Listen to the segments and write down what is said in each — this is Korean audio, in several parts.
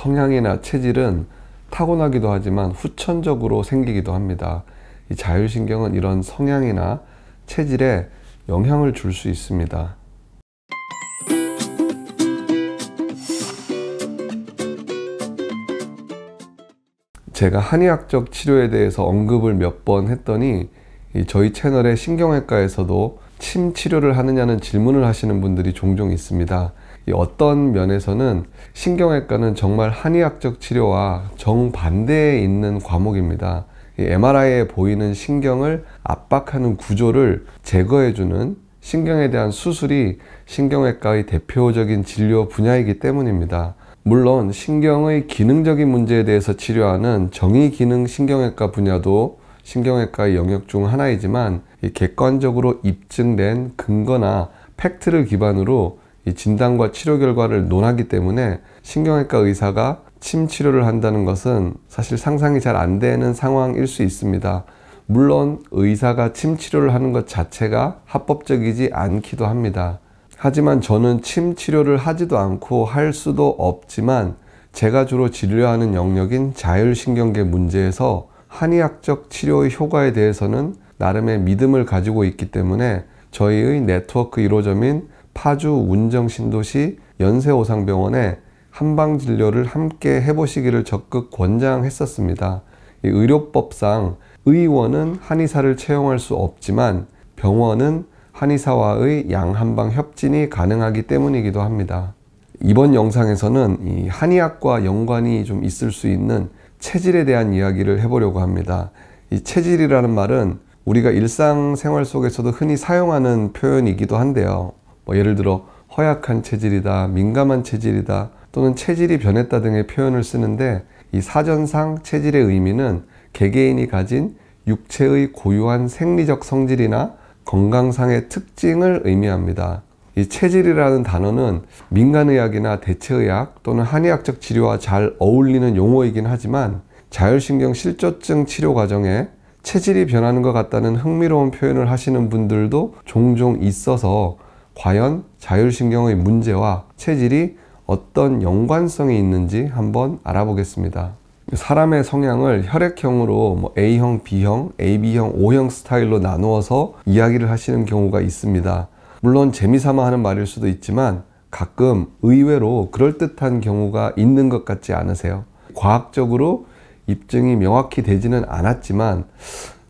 성향이나 체질은 타고나기도 하지만 후천적으로 생기기도 합니다. 이 자율신경은 이런 성향이나 체질에 영향을 줄 수 있습니다. 제가 한의학적 치료에 대해서 언급을 몇 번 했더니 저희 채널의 신경외과에서도 침 치료를 하느냐는 질문을 하시는 분들이 종종 있습니다. 어떤 면에서는 신경외과는 정말 한의학적 치료와 정반대에 있는 과목입니다. MRI에 보이는 신경을 압박하는 구조를 제거해주는 신경에 대한 수술이 신경외과의 대표적인 진료 분야이기 때문입니다. 물론 신경의 기능적인 문제에 대해서 치료하는 정의기능 신경외과 분야도 신경외과의 영역 중 하나이지만 객관적으로 입증된 근거나 팩트를 기반으로 진단과 치료 결과를 논하기 때문에 신경외과 의사가 침 치료를 한다는 것은 사실 상상이 잘 안 되는 상황일 수 있습니다. 물론 의사가 침 치료를 하는 것 자체가 합법적이지 않기도 합니다. 하지만 저는 침 치료를 하지도 않고 할 수도 없지만 제가 주로 진료하는 영역인 자율신경계 문제에서 한의학적 치료의 효과에 대해서는 나름의 믿음을 가지고 있기 때문에 저희의 네트워크 1호점인 파주 운정신도시 연세오상병원에 한방진료를 함께 해보시기를 적극 권장했었습니다. 의료법상 의원은 한의사를 채용할 수 없지만 병원은 한의사와의 양한방 협진이 가능하기 때문이기도 합니다. 이번 영상에서는 이 한의학과 연관이 좀 있을 수 있는 체질에 대한 이야기를 해보려고 합니다. 이 체질이라는 말은 우리가 일상생활 속에서도 흔히 사용하는 표현이기도 한데요. 예를 들어 허약한 체질이다, 민감한 체질이다, 또는 체질이 변했다 등의 표현을 쓰는데 이 사전상 체질의 의미는 개개인이 가진 육체의 고유한 생리적 성질이나 건강상의 특징을 의미합니다. 이 체질이라는 단어는 민간의학이나 대체의학 또는 한의학적 치료와 잘 어울리는 용어이긴 하지만 자율신경 실조증 치료 과정에 체질이 변하는 것 같다는 흥미로운 표현을 하시는 분들도 종종 있어서 과연 자율신경의 문제와 체질이 어떤 연관성이 있는지 한번 알아보겠습니다. 사람의 성향을 혈액형으로 A형, B형, AB형, O형 스타일로 나누어서 이야기를 하시는 경우가 있습니다. 물론 재미삼아 하는 말일 수도 있지만 가끔 의외로 그럴듯한 경우가 있는 것 같지 않으세요? 과학적으로 입증이 명확히 되지는 않았지만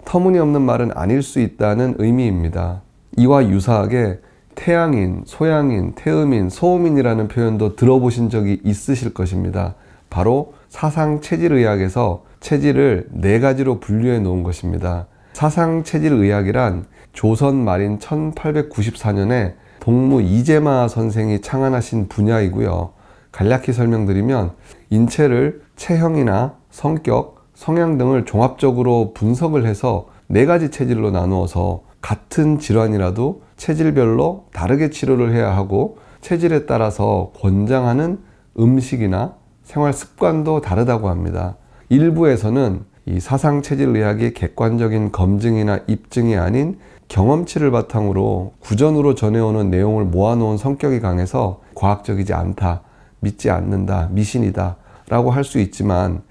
터무니없는 말은 아닐 수 있다는 의미입니다. 이와 유사하게 태양인, 소양인, 태음인, 소음인이라는 표현도 들어보신 적이 있으실 것입니다. 바로 사상체질의학에서 체질을 4가지로 분류해 놓은 것입니다. 사상체질의학이란 조선 말인 1894년에 동무 이재마 선생이 창안하신 분야이고요. 간략히 설명드리면 인체를 체형이나 성격, 성향 등을 종합적으로 분석을 해서 4가지 체질로 나누어서 같은 질환이라도 체질별로 다르게 치료를 해야 하고 체질에 따라서 권장하는 음식이나 생활 습관도 다르다고 합니다. 일부에서는 이 사상체질의학이 객관적인 검증이나 입증이 아닌 경험치를 바탕으로 구전으로 전해오는 내용을 모아놓은 성격이 강해서 과학적이지 않다, 믿지 않는다, 미신이다 라고 할 수 있지만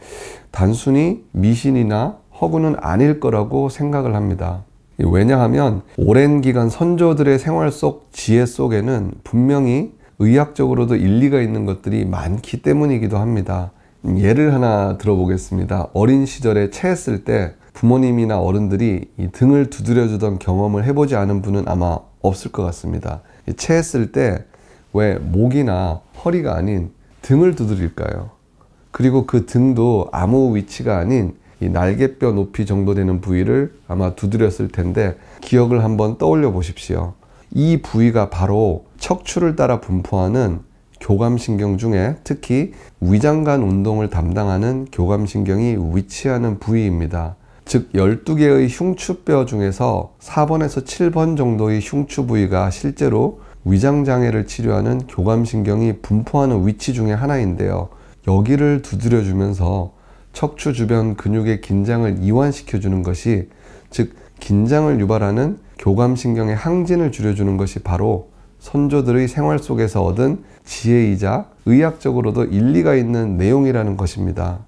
단순히 미신이나 허구는 아닐 거라고 생각을 합니다. 왜냐하면 오랜 기간 선조들의 생활 속 지혜 속에는 분명히 의학적으로도 일리가 있는 것들이 많기 때문이기도 합니다. 예를 하나 들어보겠습니다. 어린 시절에 체했을 때 부모님이나 어른들이 이 등을 두드려 주던 경험을 해보지 않은 분은 아마 없을 것 같습니다. 체했을 때 왜 목이나 허리가 아닌 등을 두드릴까요? 그리고 그 등도 아무 위치가 아닌 이 날개뼈 높이 정도 되는 부위를 아마 두드렸을 텐데 기억을 한번 떠올려 보십시오. 이 부위가 바로 척추를 따라 분포하는 교감신경 중에 특히 위장관 운동을 담당하는 교감신경이 위치하는 부위입니다. 즉 12개의 흉추뼈 중에서 4번에서 7번 정도의 흉추 부위가 실제로 위장장애를 치료하는 교감신경이 분포하는 위치 중에 하나인데요. 여기를 두드려 주면서 척추 주변 근육의 긴장을 이완시켜 주는 것이, 즉 긴장을 유발하는 교감신경의 항진을 줄여주는 것이 바로 선조들의 생활 속에서 얻은 지혜이자 의학적으로도 일리가 있는 내용이라는 것입니다.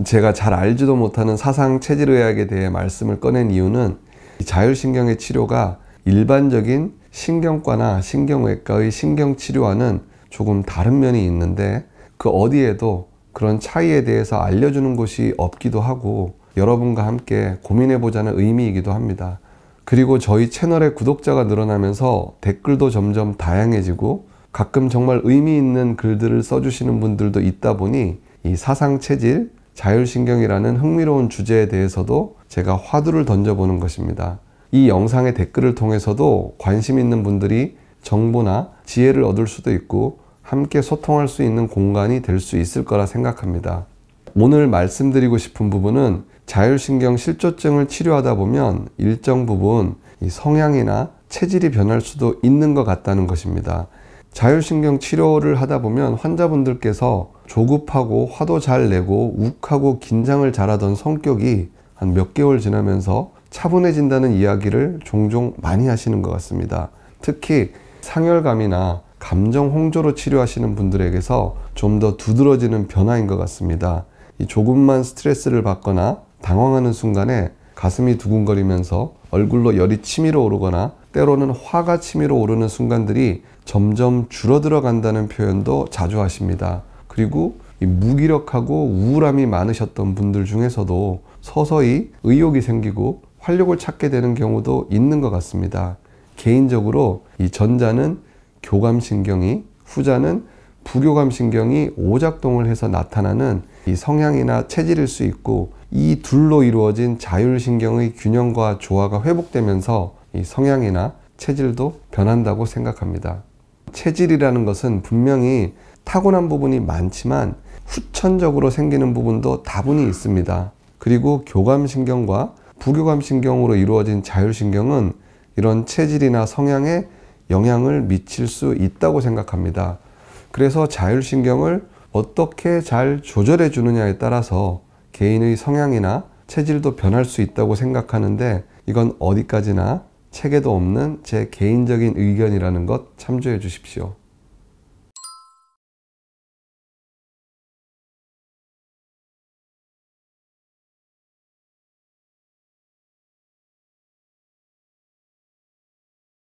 제가 잘 알지도 못하는 사상 체질의학에 대해 말씀을 꺼낸 이유는 자율신경의 치료가 일반적인 신경과나 신경외과의 신경치료와는 조금 다른 면이 있는데 그 어디에도 그런 차이에 대해서 알려주는 곳이 없기도 하고 여러분과 함께 고민해보자는 의미이기도 합니다. 그리고 저희 채널의 구독자가 늘어나면서 댓글도 점점 다양해지고 가끔 정말 의미 있는 글들을 써주시는 분들도 있다 보니 이 사상체질, 자율신경이라는 흥미로운 주제에 대해서도 제가 화두를 던져보는 것입니다. 이 영상의 댓글을 통해서도 관심 있는 분들이 정보나 지혜를 얻을 수도 있고 함께 소통할 수 있는 공간이 될 수 있을 거라 생각합니다. 오늘 말씀드리고 싶은 부분은 자율신경 실조증을 치료하다 보면 일정 부분 이 성향이나 체질이 변할 수도 있는 것 같다는 것입니다. 자율신경 치료를 하다 보면 환자분들께서 조급하고 화도 잘 내고 욱하고 긴장을 잘하던 성격이 한 몇 개월 지나면서 차분해진다는 이야기를 종종 많이 하시는 것 같습니다. 특히 상열감이나 감정 홍조로 치료하시는 분들에게서 좀 더 두드러지는 변화인 것 같습니다. 이 조금만 스트레스를 받거나 당황하는 순간에 가슴이 두근거리면서 얼굴로 열이 치밀어 오르거나 때로는 화가 치밀어 오르는 순간들이 점점 줄어들어 간다는 표현도 자주 하십니다. 그리고 이 무기력하고 우울함이 많으셨던 분들 중에서도 서서히 의욕이 생기고 활력을 찾게 되는 경우도 있는 것 같습니다. 개인적으로 이 전자는 교감신경이, 후자는 부교감신경이 오작동을 해서 나타나는 이 성향이나 체질일 수 있고 이 둘로 이루어진 자율신경의 균형과 조화가 회복되면서 이 성향이나 체질도 변한다고 생각합니다. 체질이라는 것은 분명히 타고난 부분이 많지만 후천적으로 생기는 부분도 다분히 있습니다. 그리고 교감신경과 부교감신경으로 이루어진 자율신경은 이런 체질이나 성향에 영향을 미칠 수 있다고 생각합니다. 그래서 자율신경을 어떻게 잘 조절해 주느냐에 따라서 개인의 성향이나 체질도 변할 수 있다고 생각하는데 이건 어디까지나 책에도 없는 제 개인적인 의견이라는 것 참조해 주십시오.